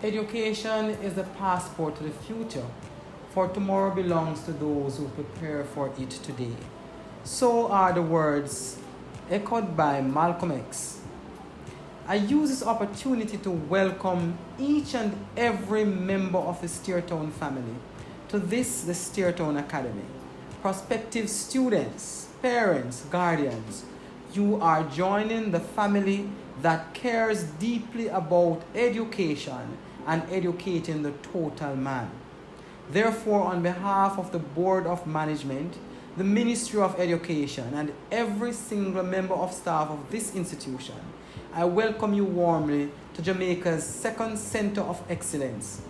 Education is the passport to the future, for tomorrow belongs to those who prepare for it today. So are the words echoed by Malcolm X. I use this opportunity to welcome each and every member of the Steertown family to this, the Steertown Academy. Prospective students, parents, guardians, you are joining the family that cares deeply about education and educating the total man. Therefore, on behalf of the Board of Management, the Ministry of Education, and every single member of staff of this institution, I welcome you warmly to Jamaica's second Center of Excellence.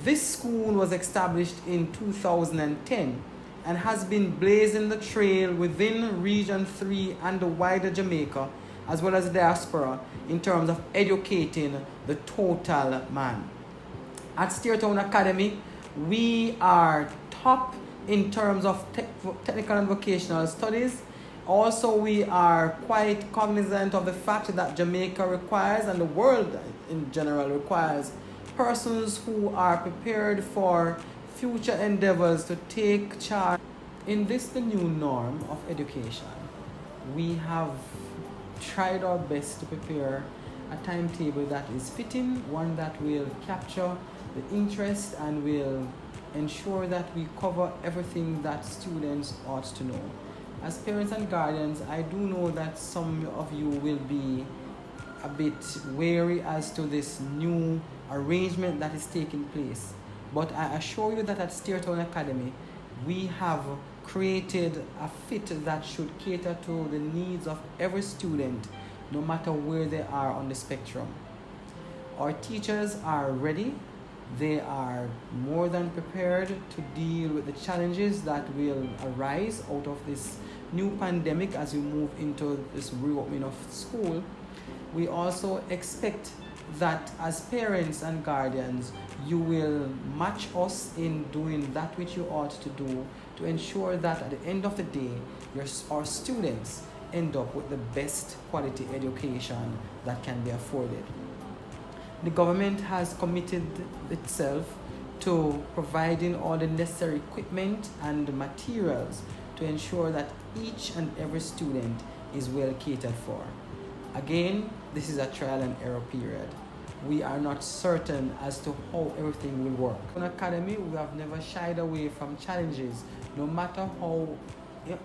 This school was established in 2010 and has been blazing the trail within Region 3 and the wider Jamaica, as well as the diaspora, in terms of educating the total man. At Steertown Academy, we are top in terms of technical and vocational studies. Also, we are quite cognizant of the fact that Jamaica requires, and the world in general requires, persons who are prepared for future endeavors to take charge. In this, the new norm of education, we have tried our best to prepare a timetable that is fitting, one that will capture the interest and will ensure that we cover everything that students ought to know. As parents and guardians, I do know that some of you will be a bit wary as to this new arrangement that is taking place. But I assure you that at Steertown Academy, we have created a fit that should cater to the needs of every student, no matter where they are on the spectrum. Our teachers are ready. They are more than prepared to deal with the challenges that will arise out of this new pandemic as we move into this reopening of school. We also expect that as parents and guardians, you will match us in doing that which you ought to do to ensure that at the end of the day, our students end up with the best quality education that can be afforded. The government has committed itself to providing all the necessary equipment and materials to ensure that each and every student is well catered for. Again, this is a trial and error period. We are not certain as to how everything will work. In Academy, we have never shied away from challenges, no matter how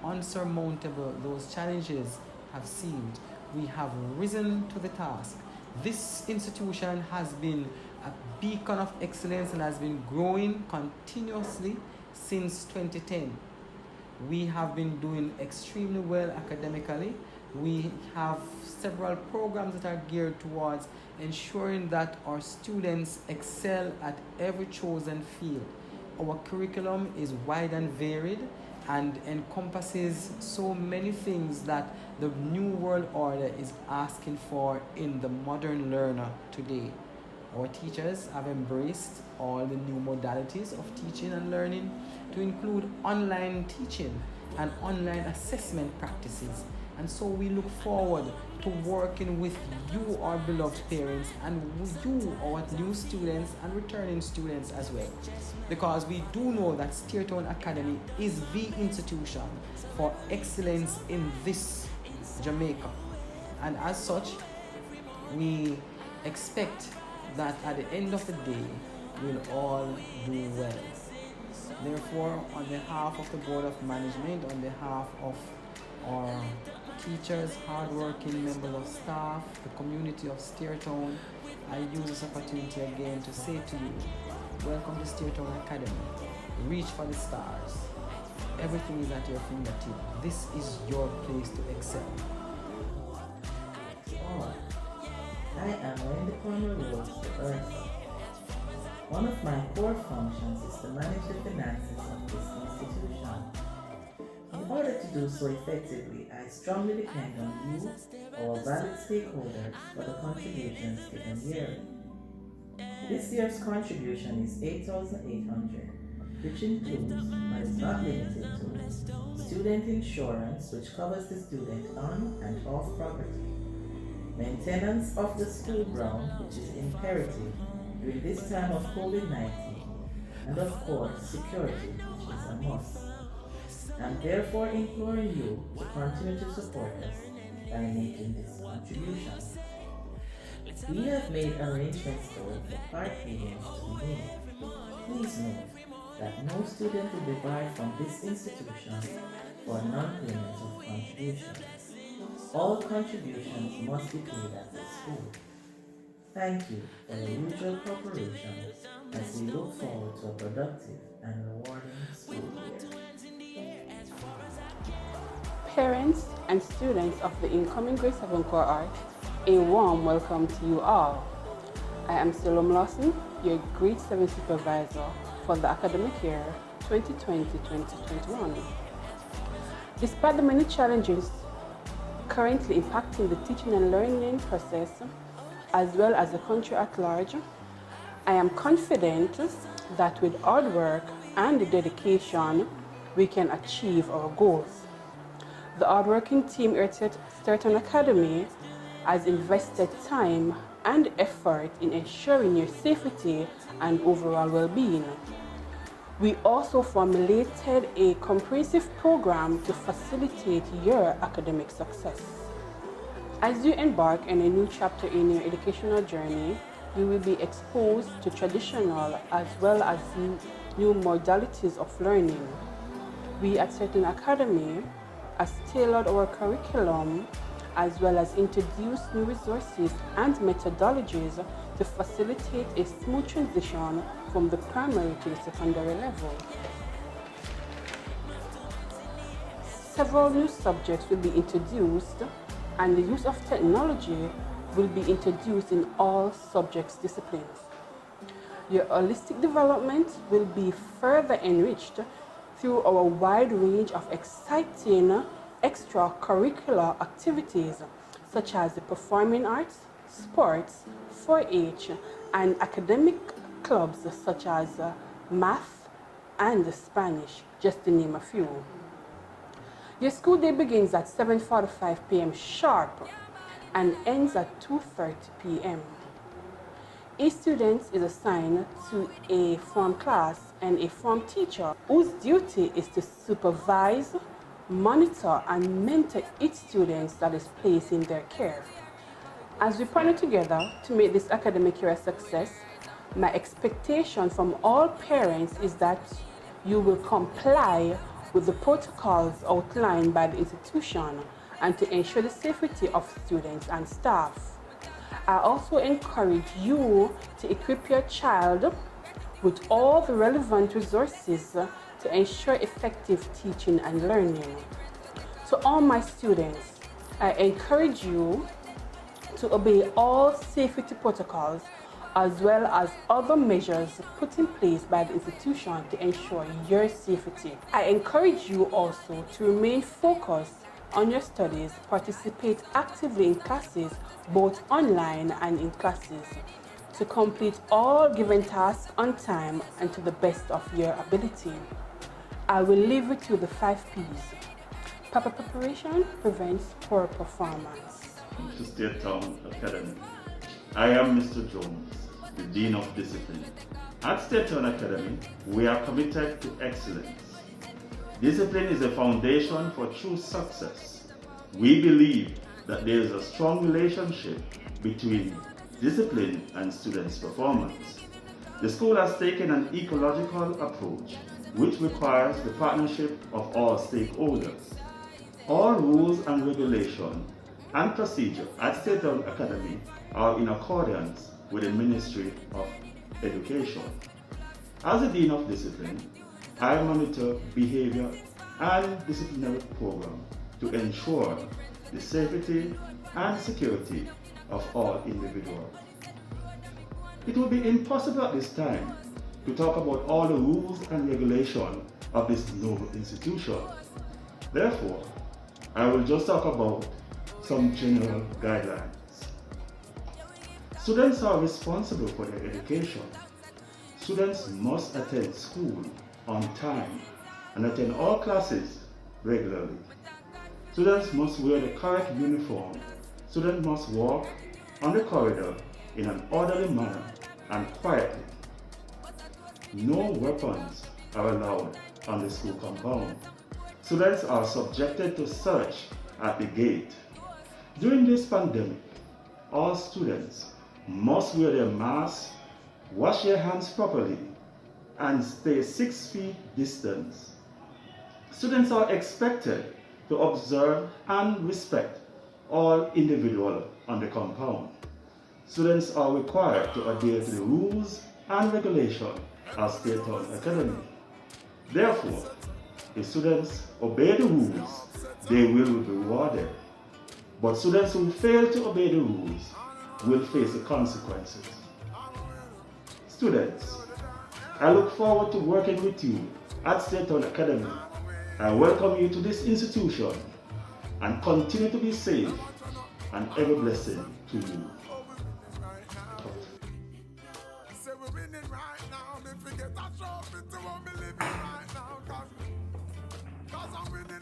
unsurmountable those challenges have seemed. We have risen to the task. This institution has been a beacon of excellence and has been growing continuously since 2010. We have been doing extremely well academically. We have several programs that are geared towards ensuring that our students excel at every chosen field. Our curriculum is wide and varied and encompasses so many things that the new world order is asking for in the modern learner today. Our teachers have embraced all the new modalities of teaching and learning to include online teaching and online assessment practices. And so we look forward to working with you, our beloved parents, and with you, our new students and returning students as well. Because we do know that Steertown Academy is the institution for excellence in this Jamaica. And as such, we expect that at the end of the day, we'll all do well. Therefore, on behalf of the Board of Management, on behalf of our teachers, hardworking members of staff, the community of Steertown, I use this opportunity again to say to you, welcome to Steertown Academy. Reach for the stars. Everything is at your fingertip. This is your place to excel. All. I am Wendy Corner Rose, the Earth. One of my core functions is to manage the finances of this institution. In order to do so effectively, I strongly depend on you, our valued stakeholders, for the contributions given yearly. This year's contribution is $8,800, which includes, but is not limited to, student insurance, which covers the student on and off property, maintenance of the school ground, which is imperative during this time of COVID-19, and of course, security, which is a must. I'm therefore imploring you to continue to support us by making this contribution. We have made arrangements though for part payments to be made. Please note that no student will be barred from this institution for non-payment of contributions. All contributions must be paid at the school. Thank you for your usual cooperation as we look forward to a productive and rewarding school year. Parents and students of the incoming grade 7 cohort, a warm welcome to you all. I am Salome Lawson, your grade 7 supervisor for the academic year 2020-2021. Despite the many challenges currently impacting the teaching and learning process, as well as the country at large, I am confident that with hard work and dedication, we can achieve our goals. The hardworking team here at Stetton Academy has invested time and effort in ensuring your safety and overall well-being. We also formulated a comprehensive program to facilitate your academic success. As you embark on a new chapter in your educational journey, you will be exposed to traditional as well as new modalities of learning. We at Stetton Academy has tailored our curriculum as well as introduced new resources and methodologies to facilitate a smooth transition from the primary to the secondary level. Several new subjects will be introduced, and the use of technology will be introduced in all subjects disciplines. Your holistic development will be further enriched through our wide range of exciting extracurricular activities such as the performing arts, sports, 4-H, and academic clubs such as math and Spanish, just to name a few. Your school day begins at 7:45 p.m. sharp and ends at 2:30 p.m. Each student is assigned to a form class and a form teacher whose duty is to supervise, monitor, and mentor each student that is placed in their care. As we partner together to make this academic year a success, my expectation from all parents is that you will comply with the protocols outlined by the institution and to ensure the safety of students and staff. I also encourage you to equip your child with all the relevant resources to ensure effective teaching and learning. To all my students, I encourage you to obey all safety protocols as well as other measures put in place by the institution to ensure your safety. I encourage you also to remain focused on your studies, participate actively in classes, both online and in classes, to complete all given tasks on time and to the best of your ability. I will leave with you the 5 P's. Proper preparation prevents poor performance. To Stetton Academy. I am Mr. Jones, the Dean of Discipline. At Stetton Academy, we are committed to excellence. Discipline is a foundation for true success. We believe that there is a strong relationship between discipline and students' performance. The school has taken an ecological approach which requires the partnership of all stakeholders. All rules and regulations and procedures at Stetton Academy are in accordance with the Ministry of Education. As the Dean of Discipline, I monitor behavior and disciplinary program to ensure the safety and security of all individuals. It would be impossible at this time to talk about all the rules and regulations of this noble institution. Therefore, I will just talk about some general guidelines. Students are responsible for their education. Students must attend school on time and attend all classes regularly. Students must wear the correct uniform. Students must walk on the corridor in an orderly manner and quietly. No weapons are allowed on the school compound. Students are subjected to search at the gate. During this pandemic, all students must wear their masks, wash their hands properly, and stay 6 feet distance. Students are expected to observe and respect all individuals on the compound. Students are required to adhere to the rules and regulations of State Town Academy. Therefore, if students obey the rules, they will be rewarded. But students who fail to obey the rules will face the consequences. Students, I look forward to working with you at State Town Academy. I welcome you to this institution and continue to be safe and ever blessing to you.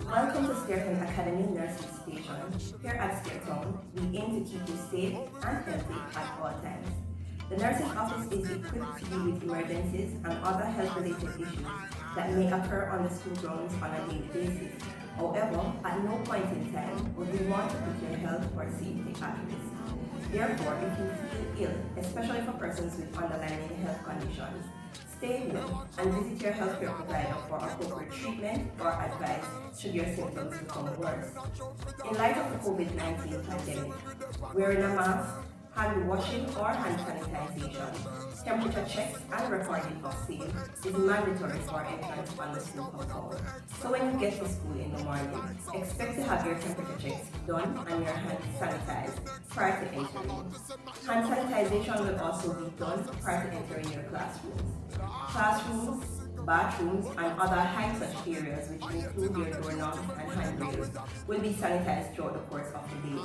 Welcome to Stair Town Academy Nursing Station. Here at Stair Town, we aim to keep you safe and healthy at all times. The nursing office is equipped to deal with emergencies and other health-related issues that may occur on the school grounds on a daily basis. However, at no point in time would we want to put your health or safety at risk. Therefore, if you feel ill, especially for persons with underlying health conditions, stay home and visit your healthcare provider for appropriate treatment or advice should your symptoms become worse. In light of the COVID-19 pandemic, wearing a mask, hand washing or hand sanitization, temperature checks and recording of same is mandatory for entrance on the school compound. So when you get to school in the morning, expect to have your temperature checks done and your hands sanitized prior to entering. Hand sanitization will also be done prior to entering your classrooms. Classrooms, bathrooms, and other high-touch areas, which include your doorknobs and handrails, will be sanitized throughout the course of the day.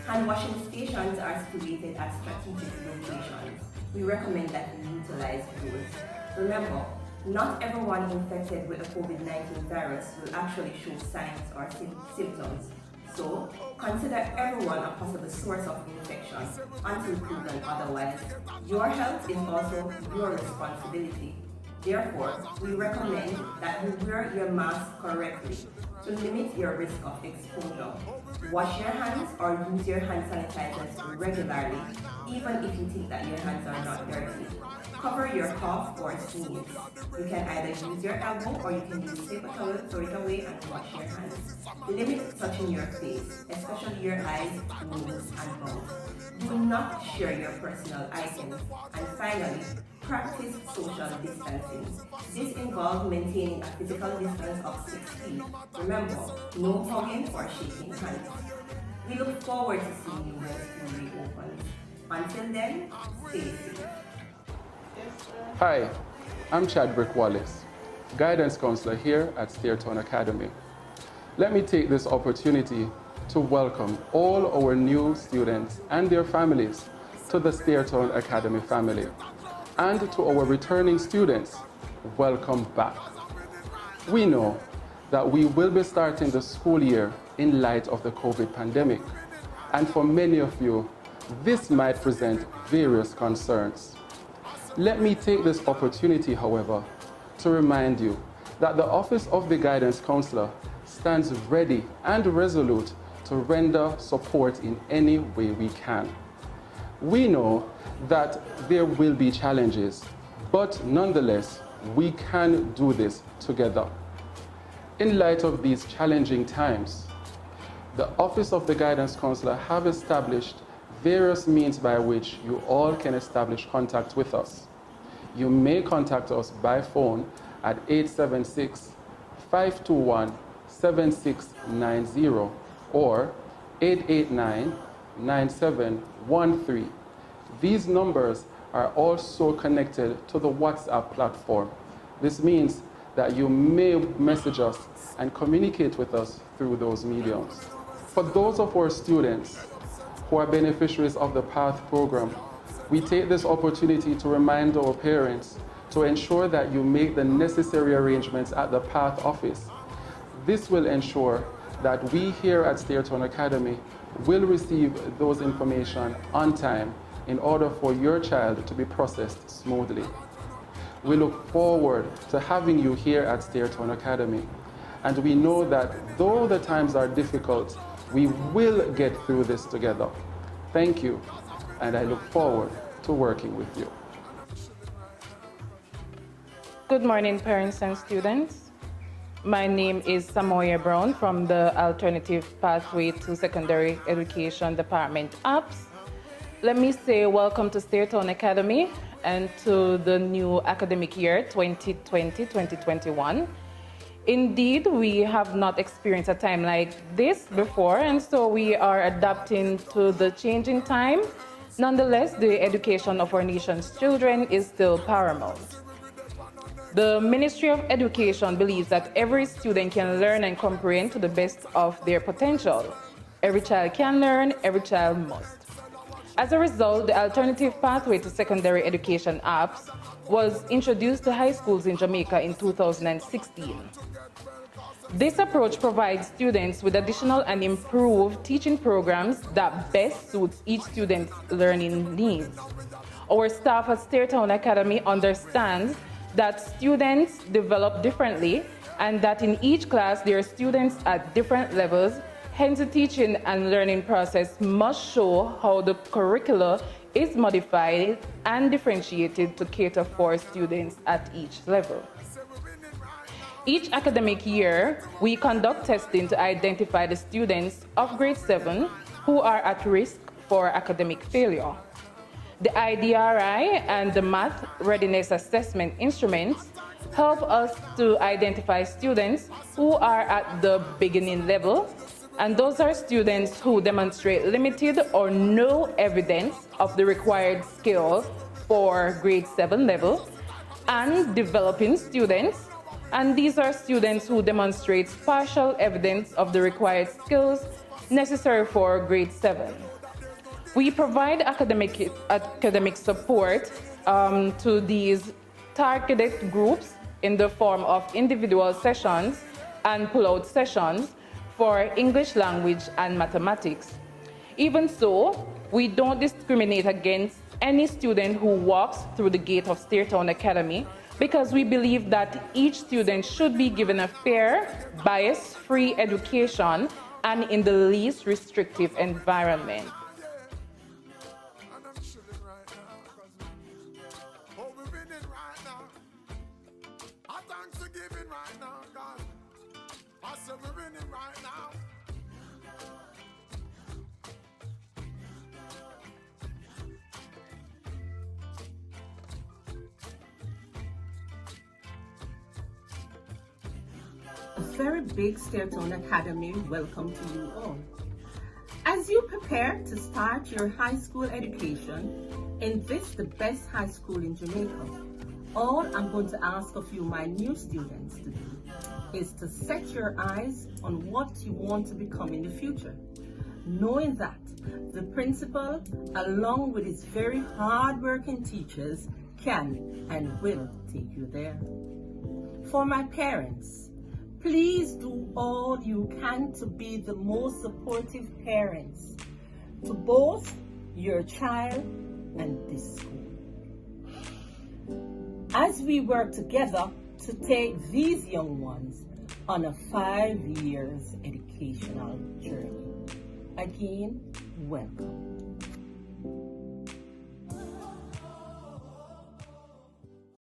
Hand washing stations are situated at strategic locations. We recommend that you utilize those. Remember, not everyone infected with the COVID-19 virus will actually show signs or symptoms. So, consider everyone a possible source of infection until proven otherwise. Your health is also your responsibility. Therefore, we recommend that you wear your mask correctly to limit your risk of exposure. Wash your hands or use your hand sanitizers regularly, even if you think that your hands are not dirty. Cover your cough or sneeze. You can either use your elbow or you can use paper towel, throw it away and wash your hands. Limit touching your face, especially your eyes, nose, and mouth. Do not share your personal items. And finally, practice social distancing. This involves maintaining a physical distance of 6 feet. Remember, no hugging or shaking hands. We look forward to seeing you when school reopens. Until then, stay safe. Hi, I'm Chadwick Wallace, Guidance Counselor here at Stair Town Academy. Let me take this opportunity to welcome all our new students and their families to the Stair Town Academy family. And to our returning students, welcome back. We know that we will be starting the school year in light of the COVID pandemic. And for many of you, this might present various concerns. Let me take this opportunity, however, to remind you that the Office of the Guidance Counselor stands ready and resolute to render support in any way we can. We know that there will be challenges, but nonetheless, we can do this together. In light of these challenging times, the Office of the Guidance Counselor have established various means by which you all can establish contact with us. You may contact us by phone at 876-521-7690 or 889-9713. These numbers are also connected to the WhatsApp platform. This means that you may message us and communicate with us through those mediums. For those of our students who are beneficiaries of the PATH program, we take this opportunity to remind our parents to ensure that you make the necessary arrangements at the PATH office. This will ensure that we here at Stair Town Academy will receive those information on time in order for your child to be processed smoothly. We look forward to having you here at Stairtown Academy, and we know that though the times are difficult, we will get through this together. Thank you, and I look forward to working with you. Good morning, parents and students. My name is Samoya Brown from the Alternative Pathway to Secondary Education Department, APS. Let me say welcome to Stairtown Academy and to the new academic year 2020-2021. Indeed, we have not experienced a time like this before, and so we are adapting to the changing time. Nonetheless, the education of our nation's children is still paramount. The Ministry of Education believes that every student can learn and comprehend to the best of their potential. Every child can learn, every child must. As a result, the Alternative Pathway to Secondary Education APS was introduced to high schools in Jamaica in 2016. This approach provides students with additional and improved teaching programs that best suits each student's learning needs. Our staff at Stairtown Academy understands that students develop differently and that in each class there are students at different levels. Hence, the teaching and learning process must show how the curricula is modified and differentiated to cater for students at each level. Each academic year, we conduct testing to identify the students of grade 7 who are at risk for academic failure. The IDRI and the Math Readiness Assessment instruments help us to identify students who are at the beginning level, and those are students who demonstrate limited or no evidence of the required skill for grade 7 level, and developing students, and these are students who demonstrate partial evidence of the required skills necessary for grade 7. We provide academic support to these targeted groups in the form of individual sessions and pull-out sessions for English language and mathematics. Even so, we don't discriminate against any student who walks through the gate of Stairtown Academy because we believe that each student should be given a fair, bias-free education and in the least restrictive environment. A very big Stairtown Academy welcome to you all. As you prepare to start your high school education in this, the best high school in Jamaica, all I'm going to ask of you, my new students, to do is to set your eyes on what you want to become in the future, knowing that the principal, along with his very hard-working teachers, can and will take you there. For my parents, please do all you can to be the most supportive parents to both your child and this school, as we work together to take these young ones on a 5-year educational journey. Again, welcome.